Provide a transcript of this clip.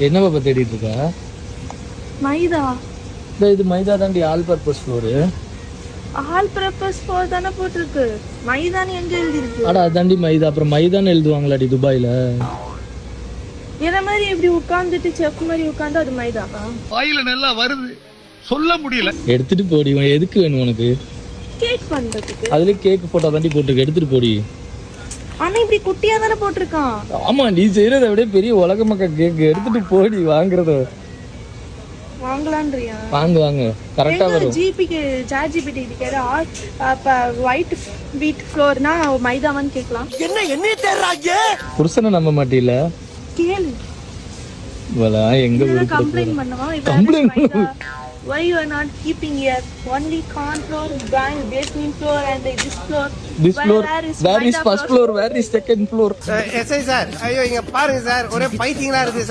என்ன பாப்பா தேடிட்டு இருக்கா? மைதா. இது மைதா தாண்டி all purpose floor. All purpose floor தானே போட்டிருக்கு. மைதான்னு எங்க எழுதி இருக்கு? அட அதாண்டி மைதா. அப்புறம் மைதான்னு எழுதுவாங்களாடி துபாயில. என்ன மாதிரி இப்படி உட்கார்ந்துட்டு செஃப் மாதிரி உட்கார்ந்து அது மைதாவா? வாயில நல்லா வருது சொல்ல முடியல. எடுத்துட்டு போடி. எதுக்கு வேணும் உனக்கு? கேக் பண்றதுக்கு. அதுல கேக் போட்டோ தாண்டி போட்டுருக்கு. எடுத்துட்டு போடி. ஆனா இப்படி குட்டியா தானே போட்டிருக்கான். ஆமா நீ செய்யறத விட பெரிய உலக மக்கள் கேக். எடுத்துட்டு போடி வாங்குறத. வாங்கலான்றியா? வாங்க கரெக்டா வரும். ஜிபிக்கு சாட் ஜிபிடி கேக்குற அப்ப ஒயிட் வீட் ஃப்ளோர்னா மைதாவான்னு கேக்கலாம். என்ன தேடுறாங்க? புருஷனை நம்ப மாட்டீல? கேளு. வலா எங்க ஊருக்கு கம்ப்ளைன்ட் பண்ணவா? Complaint. Why you are not keeping here only corn floor, basement floor and this floor? This floor, where is first floor, where is second floor? SI sir, ஐயோ இங்க பாருங்க சார், ஒரே பைத்தியங்களா இருக்கு சார்.